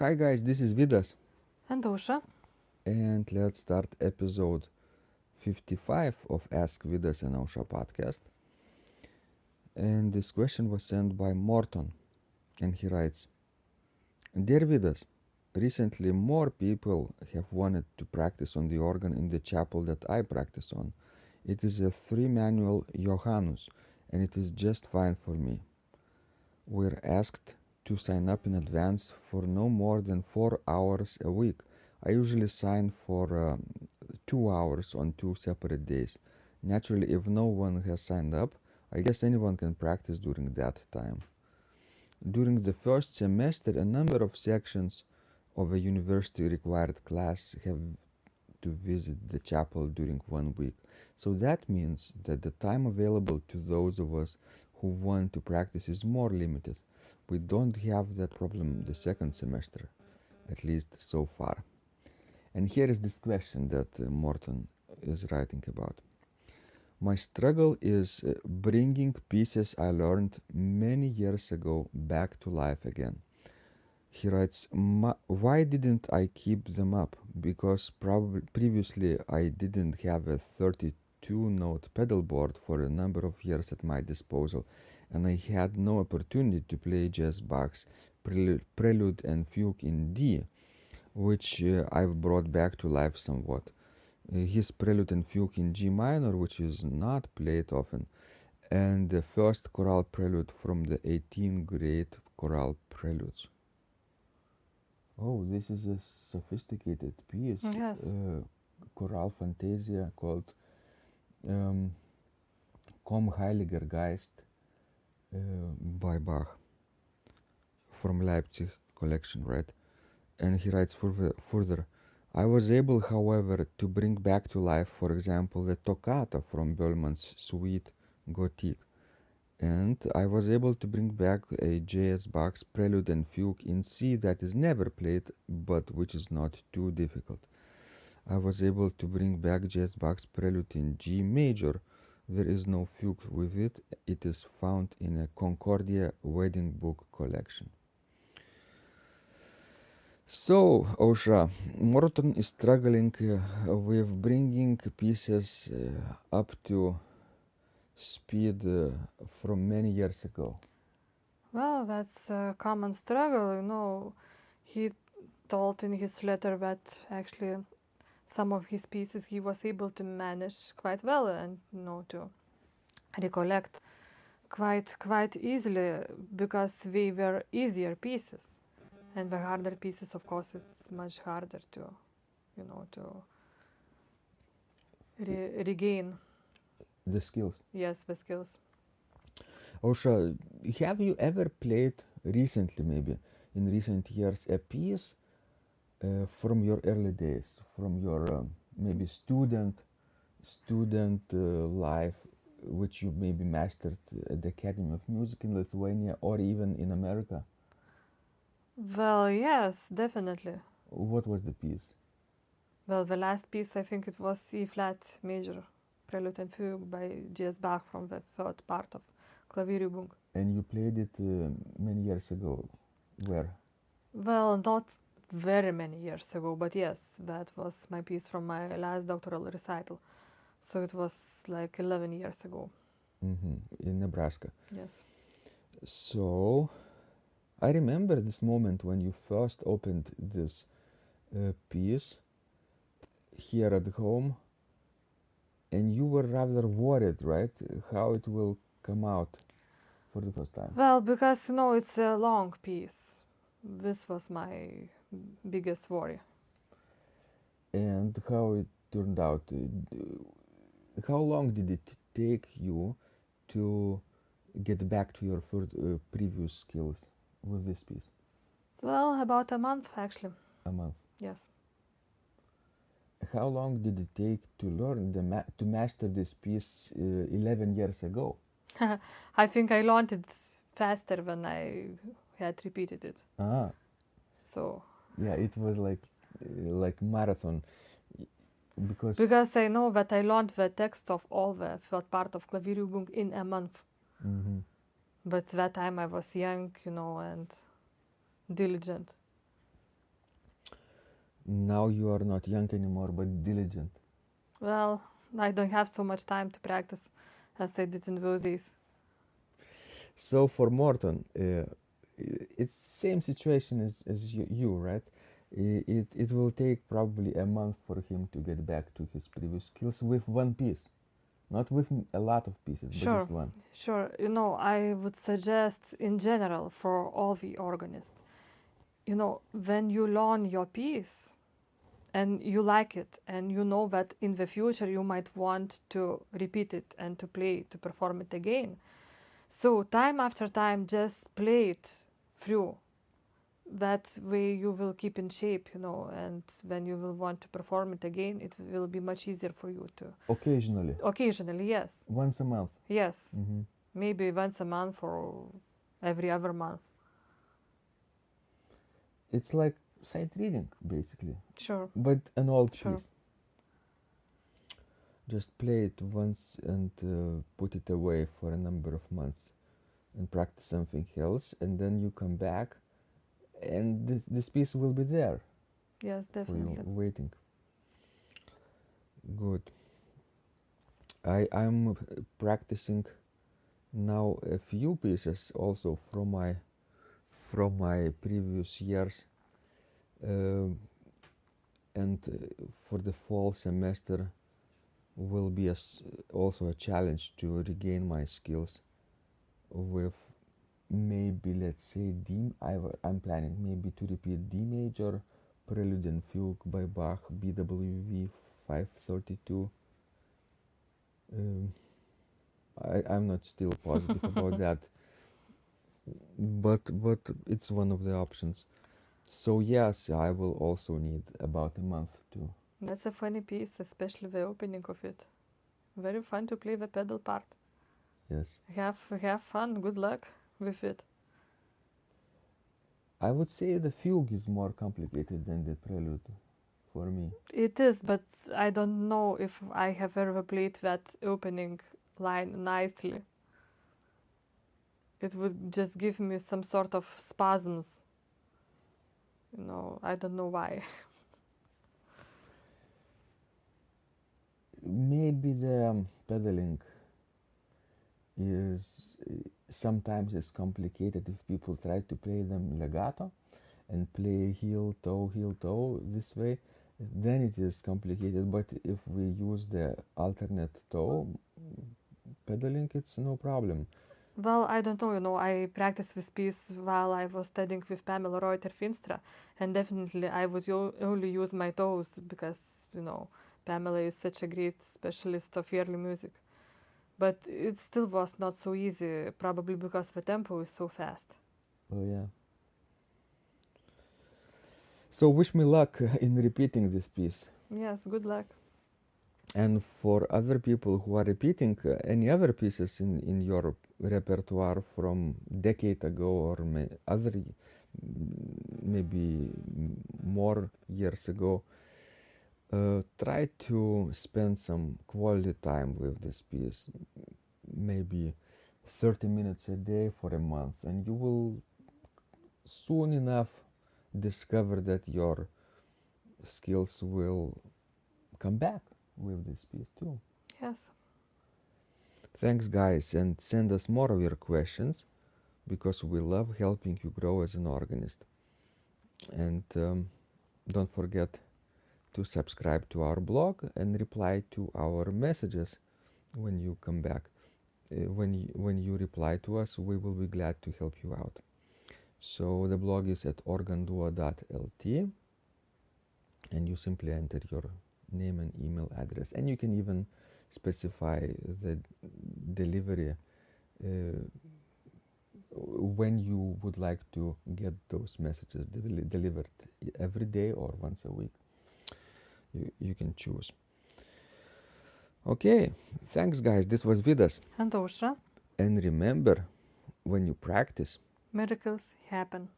Hi guys, this is Vidas, And Ausra. and let's start episode 55 of Ask Vidas and Ausra podcast. And this question was sent by Morton, and he writes, Dear Vidas, recently more people have wanted to practice on the organ in the chapel that I practice on. It is a 3-manual Johannus, and it is just fine for me. We're asked to sign up in advance for no more than 4 hours a week. I usually sign for 2 hours on 2 separate days. Naturally, if no one has signed up, I guess anyone can practice during that time. During the first semester, a number of sections of a university required class have to visit the chapel during 1 week. So that means that the time available to those of us who want to practice is more limited. We don't have that problem the second semester, at least so far. And here is this question that Morton is writing about. My struggle is bringing pieces I learned many years ago back to life again. He writes, why didn't I keep them up? Because previously I didn't have a 32-note pedalboard for a number of years at my disposal, and I had no opportunity to play Bach's Prelude and Fugue in D, which I've brought back to life somewhat. His Prelude and Fugue in G minor, which is not played often, and the first chorale prelude from the 18 Great Chorale Preludes. Oh, this is a sophisticated piece. Yes. Chorale Fantasia called Komm Heiliger Geist by Bach from Leipzig collection, right? And he writes further, I was able, however, to bring back to life, for example, the toccata from Böllmann's Suite Gothique. And I was able to bring back a J.S. Bach's Prelude and Fugue in C that is never played, but which is not too difficult. I was able to bring back J.S. Bach's Prelude in G major. There is no fugue with it. It is found in a Concordia wedding book collection. So, Ausra, Morton is struggling with bringing pieces up to speed from many years ago. Well, that's a common struggle. He told in his letter that actually some of his pieces he was able to manage quite well and to recollect quite easily because they were easier pieces. And the harder pieces, of course, it's much harder to regain. The skills. Yes, the skills. Ausra, have you ever played recently, maybe in recent years, a piece from your early days, from your maybe student life, which you maybe mastered at the Academy of Music in Lithuania or even in America? Well, yes, definitely. What was the piece? Well, the last piece, I think it was E flat major, Prelude and Fugue by J.S. Bach from the third part of Klavierübung. And you played it many years ago. Where? Well, not very many years ago, but yes, that was my piece from my last doctoral recital. So it was like 11 years ago. In Nebraska. Yes. So, I remember this moment when you first opened this piece here at home, and you were rather worried, right? How it will come out for the first time. Well, because it's a long piece. This was my biggest worry. And how it turned out? How long did it take you to get back to your previous skills with this piece? Well, about a month actually. A month. Yes. How long did it take to learn to master this piece 11 years ago? I think I learned it faster when I had repeated it. So. Yeah, it was like marathon, because I know that I learned the text of all the third part of Klavierübung in a month. But that time I was young, and diligent. Now you are not young anymore, but diligent. Well, I don't have so much time to practice as I did in those days. So for Morton, it's same situation as you, right? It will take probably a month for him to get back to his previous skills with one piece, not with a lot of pieces, but Sure, just one. sure. I would suggest in general for all the organists, when you learn your piece and you like it and you know that in the future you might want to repeat it and to play, to perform it again. So time after time, just play it through. That way you will keep in shape, and when you will want to perform it again, it will be much easier for you to. Occasionally, Occasionally, yes. once a month. Yes. Hmm. Maybe once a month or every other month. It's like sight reading, basically, Sure. but an old Sure. piece. Just play it once and put it away for a number of months and practice something else, and then you come back and this piece will be there Yes, for you, definitely. waiting. Good. I'm practicing now a few pieces also from my previous years, um and for the fall semester will be also a challenge to regain my skills with maybe, let's say, I'm planning maybe to repeat D major, Prelude and Fugue by Bach, BWV 532. Um, I'm not still positive about that, but it's one of the options. So yes, I will also need about a month to. That's a funny piece, especially the opening of it. Very fun to play the pedal part. Yes, Have fun. Good luck with it. I would say the Fugue is more complicated than the Prelude for me. It is, but I don't know if I have ever played that opening line nicely. It would just give me some sort of spasms. I don't know why. Maybe the pedaling is sometimes it's complicated if people try to play them legato and play heel toe this way, then it is complicated. But if we use the alternate toe pedaling, it's no problem. Well, I don't know, I practiced this piece while I was studying with Pamela Reuter Finstra, and definitely I would only use my toes because, Pamela is such a great specialist of early music. But it still was not so easy, probably because the tempo is so fast. Oh yeah. So wish me luck in repeating this piece. Yes, good luck. And for other people who are repeating any other pieces in your repertoire from decade ago or maybe more years ago, try to spend some quality time with this piece, maybe 30 minutes a day for a month, and you will soon enough discover that your skills will come back with this piece too. Yes. Thanks, guys, and send us more of your questions because we love helping you grow as an organist. And don't forget to subscribe to our blog and reply to our messages when you come back. When you reply to us, we will be glad to help you out. So the blog is at organduo.lt, and you simply enter your name and email address, and you can even specify the delivery when you would like to get those messages delivered every day or once a week. You can choose. Okay, thanks guys, this was Vidas. And Ausra, And remember, when you practice, miracles happen.